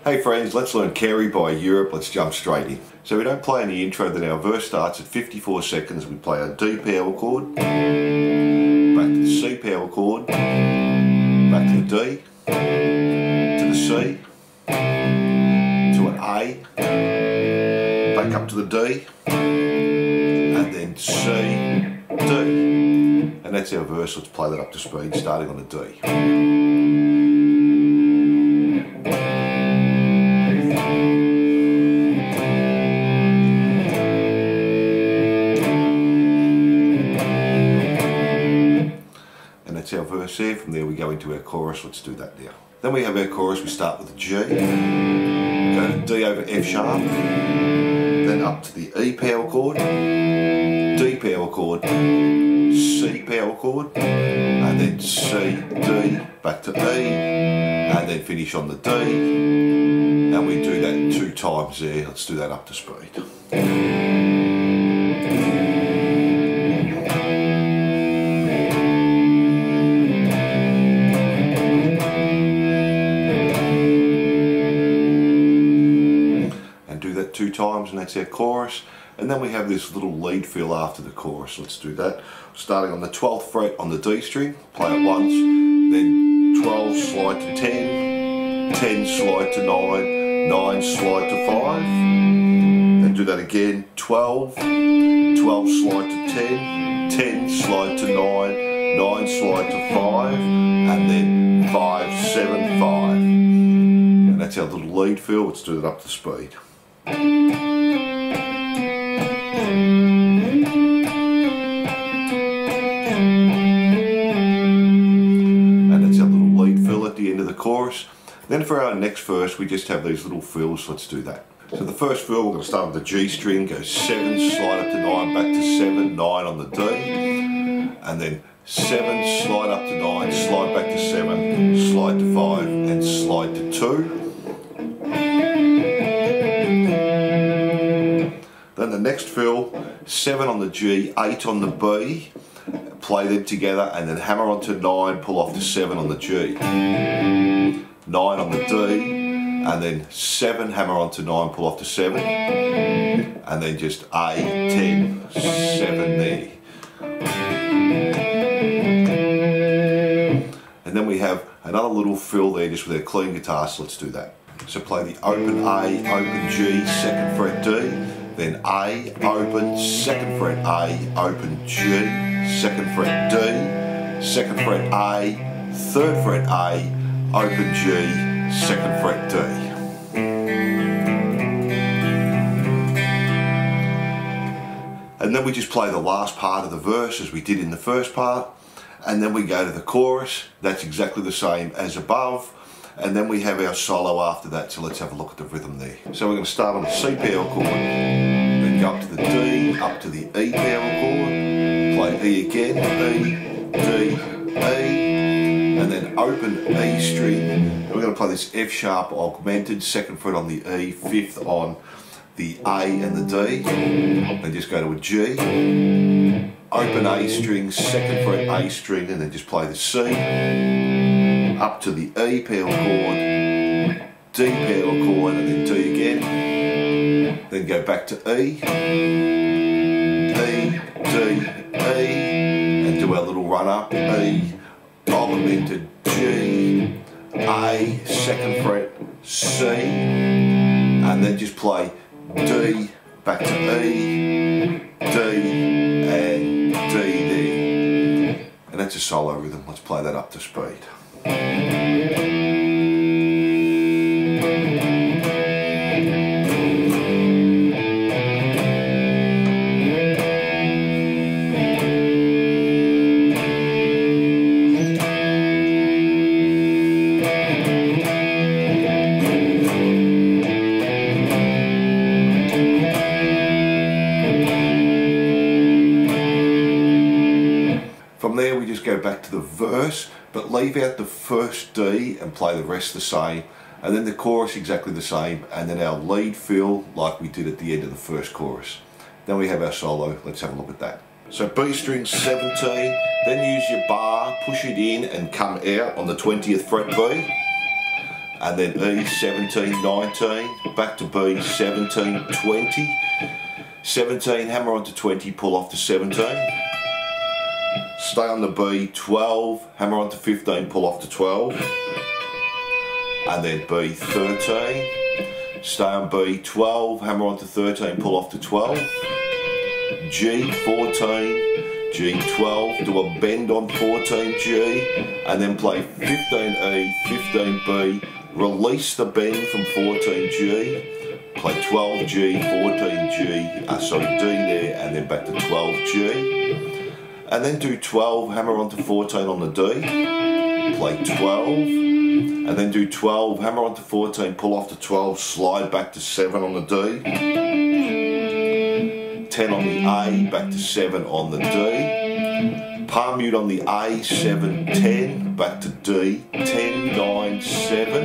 Hey friends, let's learn Carrie by Europe. Let's jump straight in. So we don't play any intro, then our verse starts at 54 seconds. We play a D power chord, back to the C power chord, back to the D, to the C, to an A, back up to the D, and then C, D. And that's our verse. Let's play that up to speed, starting on a D. That's our verse there. From there we go into our chorus. Let's do that now. Then we have our chorus. We start with a G, go to D over F sharp, then up to the E power chord, D power chord, C power chord, and then C, D, back to E, and then finish on the D. And we do that 2 times there. Let's do that up to speed. Do that 2 times, and that's our chorus. And then we have this little lead fill after the chorus. Let's do that. Starting on the 12th fret on the D string, play it once, then 12 slide to 10, 10 slide to 9, 9 slide to 5, then do that again, 12, 12 slide to 10, 10 slide to 9, 9 slide to 5, and then 5, 7, 5. And that's our little lead fill. Let's do that up to speed. And that's our little lead fill at the end of the chorus. Then for our next verse we just have these little fills. Let's do that. So the first fill, we're going to start with the G string, go 7, slide up to 9, back to 7, 9 on the D, and then 7, slide up to 9, slide back to 7, slide to 5, and slide to 2. Then the next fill, 7 on the G, 8 on the B, play them together, and then hammer onto 9, pull off to 7 on the G, 9 on the D, and then 7, hammer onto 9, pull off to 7, and then just A, 10, 7 there. And then we have another little fill there just with our clean guitar, so let's do that. So play the open A, open G, 2nd fret D, then A, open, 2nd fret A, open G, 2nd fret D, 2nd fret A, 3rd fret A, open G, 2nd fret D. And then we just play the last part of the verse as we did in the first part, and then we go to the chorus. That's exactly the same as above. And then we have our solo after that, so let's have a look at the rhythm there. So we're going to start on the C power chord, then go up to the D, up to the E power chord, play E again, E, D, E, and then open E string. And we're going to play this F sharp augmented, 2nd fret on the E, 5th on the A and the D, and just go to a G, open A string, 2nd fret A string, and then just play the C, up to the E power chord, D power chord, and then D again, then go back to E, D, E, and do our little run up, E, augmented G, A, 2nd fret, C, and then just play D, back to E, D, and D there. And that's a solo rhythm. Let's play that up to speed. From there we just go back to the verse, but leave out the first D and play the rest the same, and then the chorus exactly the same, and then our lead fill like we did at the end of the first chorus. Then we have our solo. Let's have a look at that. So B string 17, then use your bar, push it in and come out on the 20th fret B. and then E 17, 19, back to B 17, 20, 17, hammer onto 20, pull off to 17, stay on the B 12, hammer onto 15, pull off to 12, and then B 13, stay on B 12, hammer onto 13, pull off to 12, G 14, G 12, do a bend on 14 G, and then play 15 E, 15 B, release the bend from 14 G, play 12 G, 14 G, D there, and then back to 12 G, and then do 12, hammer onto 14 on the D, play 12, and then do 12, hammer onto 14, pull off to 12, slide back to 7 on the D, 10 on the A, back to 7 on the D, palm mute on the A, 7, 10, back to D, 10, 9, 7,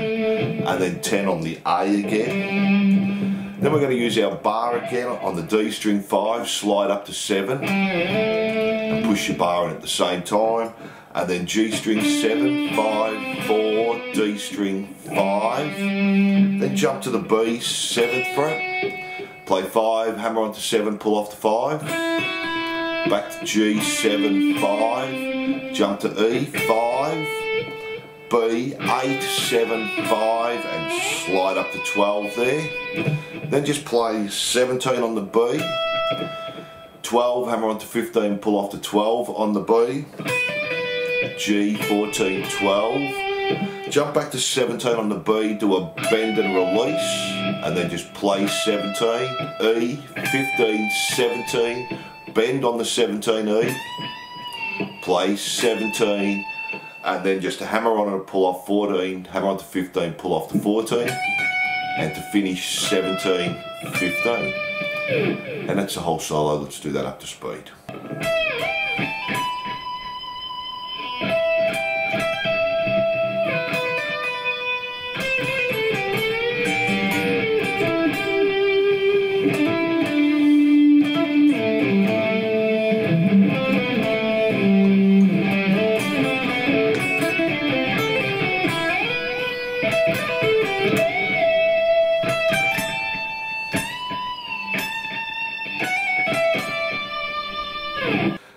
and then 10 on the A again. Then we're going to use our bar again on the D string 5, slide up to 7, and push your bar in at the same time, and then G string 7, 5, 4, D string 5, then jump to the B, 7th fret, play 5, hammer onto 7, pull off to 5, back to G, 7, 5, jump to E, 5, B, 8, 7, 5, and slide up to 12 there. Then just play 17 on the B, 12, hammer onto 15, pull off to 12 on the B, G, 14, 12, jump back to 17 on the B, do a bend and release, and then just play 17, E, 15, 17, bend on the 17 E, play 17, and then just a hammer on and pull off 14, hammer onto 15, pull off to 14, and to finish 17, 15. And that's the whole solo. Let's do that up to speed.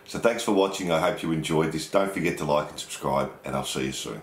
So thanks for watching. I hope you enjoyed this. Don't forget to like and subscribe, and I'll see you soon.